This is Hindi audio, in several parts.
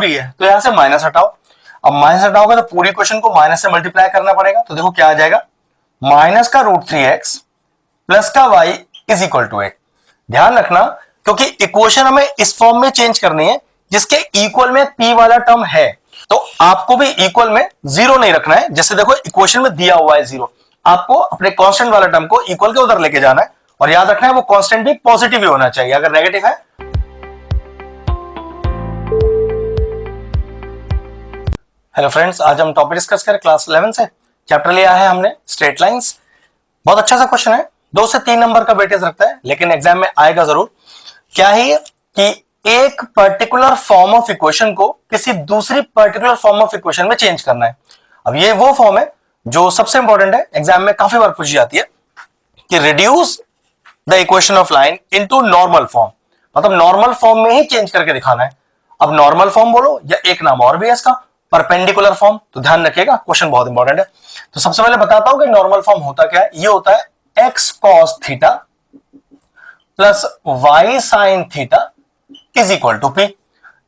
पूरी है तो यहां से माइनस हटाओ। अब माइनस हटाओगे तो पूरी क्वेश्चन को माइनस से मल्टीप्लाई करना पड़ेगा। तो देखो क्या आ जाएगा, माइनस का √3x प्लस का y इज इक्वल टू 8। ध्यान रखना क्योंकि इक्वेशन हमें इस फॉर्म में चेंज करनी है जिसके इक्वल में p वाला टर्म है, तो आपको भी इक्वल में जीरो नहीं रखना है। जैसे देखो इक्वेशन में दिया हुआ है जीरो, आपको अपने कांस्टेंट वाला टर्म को इक्वल के उधर लेके जाना है और याद रखना है वो कांस्टेंट भी पॉजिटिव ही होना चाहिए, अगर नेगेटिव है। हेलो फ्रेंड्स, आज हम टॉपिक डिस्कस करें क्लास 11 से। चैप्टर लिया है हमने स्ट्रेट लाइंस। बहुत अच्छा सा क्वेश्चन है, 2 से 3 नंबर का वेटेज रखता है लेकिन एग्जाम में आएगा जरूर। क्या है कि एक पर्टिकुलर फॉर्म ऑफ इक्वेशन को किसी दूसरी पर्टिकुलर फॉर्म ऑफ इक्वेशन में चेंज करना है। अब ये वो फॉर्म है जो सबसे इंपॉर्टेंट है, एग्जाम में काफी बार पूछी जाती है कि reduce the equation of line into normal form, मतलब नॉर्मल फॉर्म में ही चेंज करके दिखाना है। अब नॉर्मल फॉर्म बोलो या एक नाम और भी है इसका, परपेंडिकुलर फॉर्म। तो ध्यान रखिएगा, क्वेश्चन बहुत इंपॉर्टेंट है। तो सबसे पहले बताता हूं कि नॉर्मल फॉर्म होता क्या है। ये होता है x cos theta plus y sin theta is equal to p।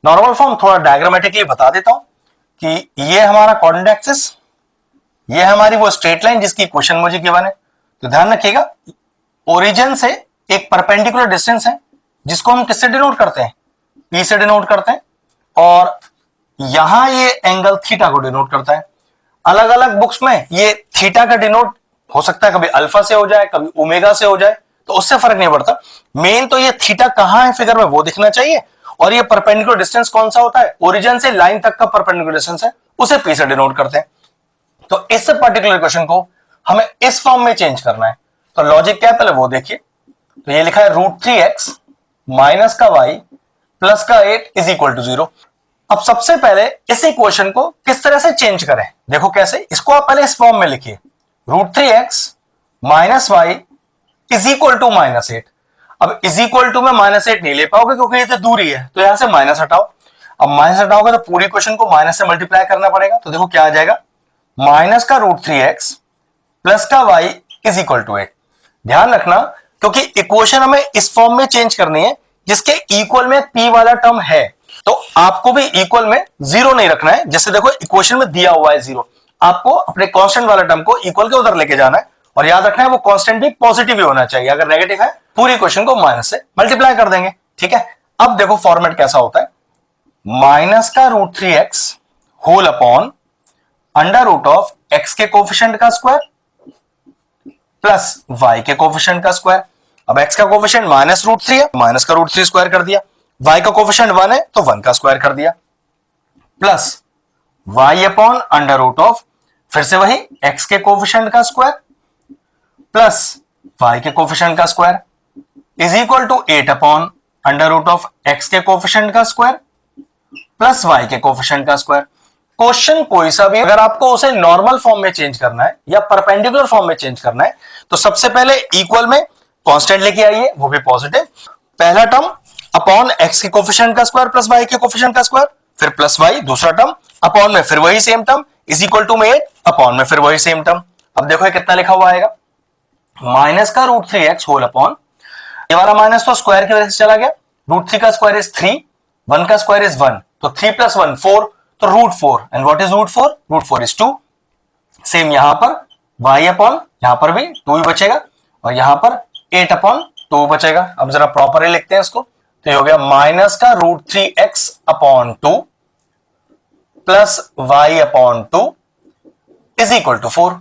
Normal form थोड़ा डायग्रामेटिकली बता देता हूं कि ये हमारा कोऑर्डिनेट एक्सिस, ये हमारी वो स्ट्रेट लाइन जिसकी इक्वेशन मुझे गिवन है। तो ध्यान रखिएगा, ओरिजिन से एक परपेंडिकुलर डिस्टेंस है जिसको हम किससे डिनोट करते हैं, p से डिनोट करते हैं, और यहां ये एंगल थीटा को डिनोट करता है। अलग अलग बुक्स में ये थीटा का डिनोट हो सकता है कभी अल्फा से हो जाए, कभी ओमेगा से हो जाए, तो उससे फर्क नहीं पड़ता। मेन तो ये थीटा कहां है फिगर में वो दिखना चाहिए, और ये परपेंडिकुलर डिस्टेंस कौन सा होता है, ओरिजिन से लाइन तक का परपेंडिकुलर डिस्टेंस है, उसे p से डिनोट करते हैं। तो इस पर्टिकुलर क्वेश्चन को हमें इस फॉर्म में चेंज करना है। तो लॉजिक क्या है पहले वो देखिए। तो ये लिखा है √3x माइनस का y प्लस का 8 इज इक्वल टू 0। अब सबसे पहले इस इक्वेशन को किस तरह से चेंज करें, देखो कैसे। इसको आप पहले इस फॉर्म में लिखिए, √3x minus y is equal to -8। अब इज इक्वल टू में -8 नहीं ले पाओगे क्योंकि ये तो दूरी है, तो यहां से माइनस हटाओ। अब माइनस हटाओगे तो पूरी क्वेश्चन को माइनस से मल्टीप्लाई करना पड़ेगा। तो देखो क्या आ जाएगा, माइनस का √3x प्लस का y इज इक्वल टू 8। ध्यान रखना क्योंकि इक्वेशन हमें इस फॉर्म में चेंज करनी है जिसके इक्वल में p वाला टर्म है, तो आपको भी इक्वल में जीरो नहीं रखना है। जैसे देखो इक्वेशन में दिया हुआ है जीरो, आपको अपने कांस्टेंट वाला टर्म को इक्वल के उधर लेके जाना है और याद रखना है वो कांस्टेंट भी पॉजिटिव ही होना चाहिए, अगर नेगेटिव है पूरी क्वेश्चन को माइनस से मल्टीप्लाई कर देंगे। ठीक है, अब देखो फॉर्मेट कैसा होता है, माइनस का √3x whole upon under root of x के कोफिशिएंट का स्क्वायर प्लस y के कोफिशिएंट का स्क्वायर। अब x का कोफिशिएंट -√3 है, माइनस का √3 स्क्वायर कर दिया, y का कोफिशिएंट 1 है तो 1 का स्क्वायर कर दिया, plus y upon under root of फिर से वही x के कोफिशिएंट का स्क्वायर प्लस y के कोफिशिएंट का square is equal to 8 upon under root of x के कोफिशिएंट का स्क्वायर प्लस y के कोफिशिएंट का स्क्वायर। क्वेश्चन कोई सा भी अगर आपको उसे नॉर्मल फॉर्म में चेंज करना है या परपेंडिकुलर फॉर्म में चेंज करना है, तो सबसे पहले इक्वल में कांस्टेंट लेके आइए, वो भी पॉजिटिव। पहला टर्म अपॉन x के कोफिशिएंट का स्क्वायर प्लस y के कोफिशिएंट का स्क्वायर, फिर प्लस y दूसरा टर्म, अपॉन में फिर वही same term is equal to में 8, अपॉन में फिर वही सेम टर्म। अब देखो ये कितना लिखा हुआ आएगा, माइनस का √3x होल अपॉन, ये वाला माइनस तो स्क्वायर की वजह से चला गया, √3 का स्क्वायर इज 3, 1 का स्क्वायर इज 1, तो 3 प्लस 1 4, तो √4, and what is √4, √4 is 2। Same यहां पर y अपॉन, यहां पर भी 2 ही बचेगा और यहां पर 8 अपॉन 2 बचेगा। अब जरा प्रॉपर ही लिखते हैं इसको, तो ये हो गया माइनस का √3x upon 2 plus y upon 2 is equal to 4।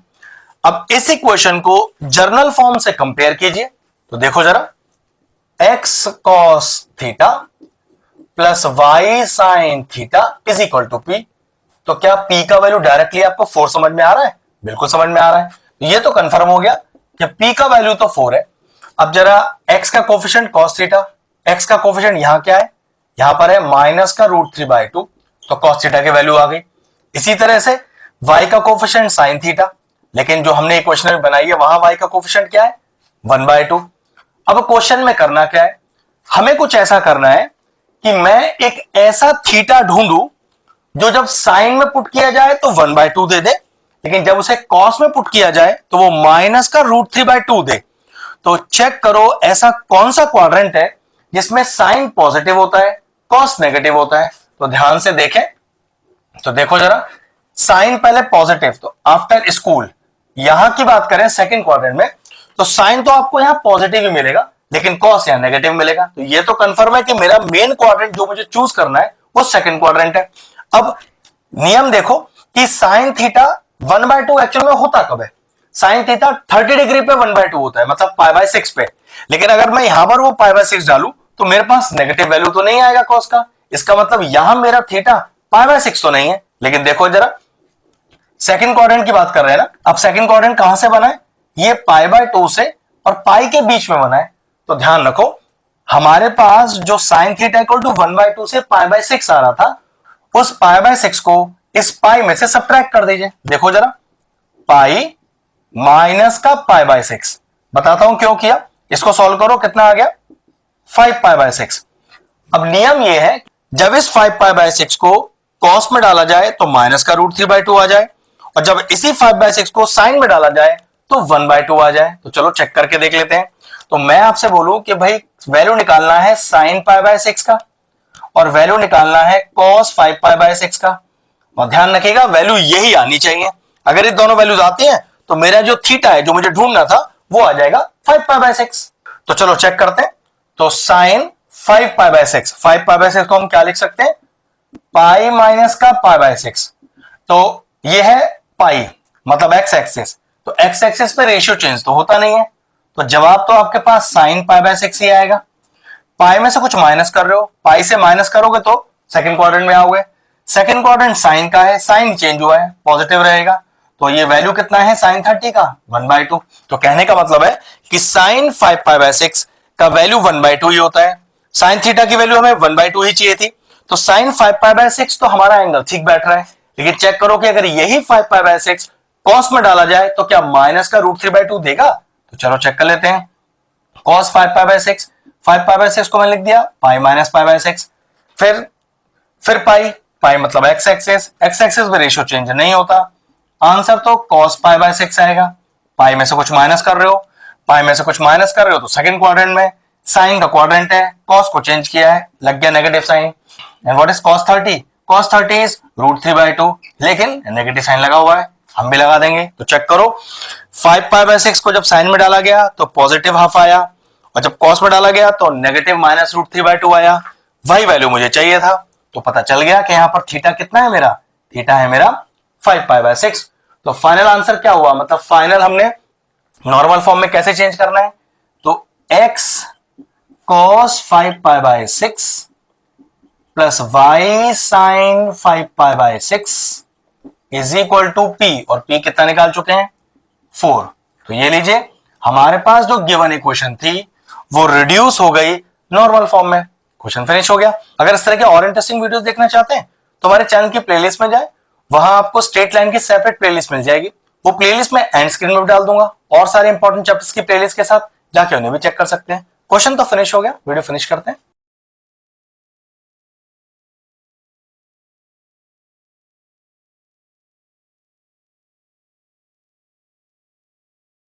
अब इस इक्वेशन को जर्नल फॉर्म से कंपेयर कीजिए, तो देखो जरा, x cos theta plus y sin theta is equal to p। तो क्या p का वैल्यू डायरेक्टली आपको 4 समझ में आ रहा है? बिल्कुल समझ में आ रहा है। ये तो कंफर्म हो गया कि p का वैल्यू तो 4 है। अब जरा x का कोफिशिएंट cos थीटा, x का कोफिशिएंट यहां क्या है, यहां पर है माइनस का √3/2, तो cos थीटा की वैल्यू आ गई। इसी तरह से y का कोफिशिएंट sin थीटा, लेकिन जो हमने इक्वेशन में बनाई है वहां y का कोफिशिएंट क्या है, 1/2। अब क्वेश्चन में करना क्या है, हमें कुछ ऐसा करना है कि मैं एक ऐसा थीटा ढूंढूं जो जब साइन में पुट किया जाए तो 1/2 दे दे, लेकिन जब उसे कॉस में पुट किया जाए तो वो माइनस का √3/2 दे। तो चेक करो ऐसा कौन सा क्वाड्रेंट है जिसमें साइन पॉजिटिव होता है, कॉस नेगेटिव होता है। तो ध्यान से देखें। तो देखो जरा, साइन पहले पॉजिटिव, तो आफ्टर स्कूल, यहां की बात करें सेकंड क्वाड्रेंट में, तो साइन तो आपको यहां पॉजिटिव ही मिलेगा, लेकिन कॉस यहां नेगेटिव मिलेगा। तो ये तो कंफर्म है कि मेरा मेन क्वाड्रेंट जो मुझे चूज करना है वो सेकंड क्वाड्रेंट है। अब नियम देखो कि साइन थीटा 1/2 एक्चुअल में होता कब है? साइन थीटा 30 डिग्री पे 1/2 होता है, मतलब π/6 पे। लेकिन अगर मैं यहां पर वो π/6 डालू तो मेरे पास नेगेटिव वैल्यू तो नहीं आएगा कॉस का। इसका मतलब यहां मेरा थीटा π/6 तो नहीं है। लेकिन देखो जरा, सेकंड क्वाड्रेंट की बात कर रहे हैं ना, अब सेकंड क्वाड्रेंट कहां से बना है? ये π/2 से और पाई के बीच में बना है। तो ध्यान रखो, हमारे पास जो साइन थीटा इक्वल टू 1/2 से π/6 आ रहा था, उस π/6 को इस पाई में से सब्ट्रैक्ट कर दीजिए। देखो जरा, पाई माइनस का π/6, बताता हूं क्यों किया। इसको सॉल्व करो, कितना आ गया? 5π/6। अब नियम यह है, जब इस 5π/6 को कॉस में डाला जाए तो माइनस का √3/2 आ जाए, और जब इसी 5/6 को साइन में डाला जाए तो 1/2 आ जाए। तो चलो चेक करके देख लेते हैं। तो मैं आपसे बोलूं कि भाई वैल्यू निकालना है साइन π/6 का और वैल्यू निकालना है कॉस 5π/6 का, और ध्यान रखिएगा वैल्यू यही आनी चाहिए। अगर ये दोनों वैल्यूज आती हैं तो मेरा जो थीटा है जो मुझे ढूंढना था वो आ जाएगा 5π/6। तो चलो चेक करते हैं। तो साइन 5π/6, 5π/6 को हम क्या लिख सकते हैं? पाई माइनस का π/6। तो ये है पाई, मतलब एक्स एक्सिस। तो एक्स एक्सिस पे रेशियो चेंज तो होता नहीं है, तो जवाब तो आपके पास साइन π/6 ही आएगा। पाई में से कुछ माइनस कर रहे हो, पाई से माइनस करोगे तो सेकंड क्वाड्रेंट में आओगे। सेकंड क्वाड्रेंट साइन का है, साइन चेंज हुआ है, पॉजिटिव रहेगा। तो ये वैल्यू कितना है साइन 30 का? 1/2। तो कहने का मतलब है कि साइन 5π/6 का वैल्यू 1/2 ही होता है। साइन थीटा की वैल्यू हमें 1/2 ही चाहिए थी, तो साइन 5π/6 तो हमारा एंगल ठीक बैठ रहा है। लेकिन चेक करो कि अगर यही 5π/6 कॉस में डाला जाए तो क्या माइनस का √3/2 देगा? तो चलो चेक कर लेते हैं। कॉस 5π/6, 5π/6 को मैंने लिख दिया पाई माइनस π/6, फिर पाई, पाई मतलब एक्स एक्सिस, एक्स एक्सिस में रेशियो चेंज नहीं होता। आंसर तो cos π/6 आएगा। पाई में से कुछ माइनस कर रहे हो, पाई में से कुछ माइनस कर रहे हो तो सेकंड क्वाड्रेंट में, साइन का क्वाड्रेंट है, cos को चेंज किया है, लग गया negative sign. And what is cos 30? cos 30 is √3/2, लेकिन नेगेटिव साइन लगा हुआ है, हम भी लगा देंगे। तो चेक करो, 5π/6 को जब साइन में डाला गया तो पॉजिटिव हाफ आया, और जब cos में डाला गया तो नेगेटिव माइनस √3/2 आया। वही वैल्यू मुझे चाहिए था। तो पता चल गया कि यहां पर थीटा कितना है मेरा? थीटा है मेरा 5π/6। तो फाइनल आंसर क्या हुआ? मतलब फाइनल हमने नॉर्मल फॉर्म में कैसे चेंज करना है? तो x cos 5π/6 plus y sin 5π/6 is equal to p, और p कितना निकाल चुके हैं? 4। तो ये लीजिए, हमारे पास जो गिवन इक्वेशन थी वो रिड्यूस हो गई नॉर्मल फॉर्म में। क्वेश्चन फिनिश हो गया। अगर इस तरह के और इंटरेस्टिंग वीडियोस देखना चाहते हैं तो हमारे चैनल की प्लेलिस्ट में जाए, वहां आपको स्ट्रेट लाइन की सेपरेट प्लेलिस्ट मिल जाएगी। वो प्लेलिस्ट में एंड स्क्रीन में भी डाल दूंगा, और सारे इंपॉर्टेंट चैप्टर्स की प्लेलिस्ट के साथ जाके उन्हें भी चेक कर सकते हैं। क्वेश्चन तो फिनिश हो गया, वीडियो फिनिश करते हैं।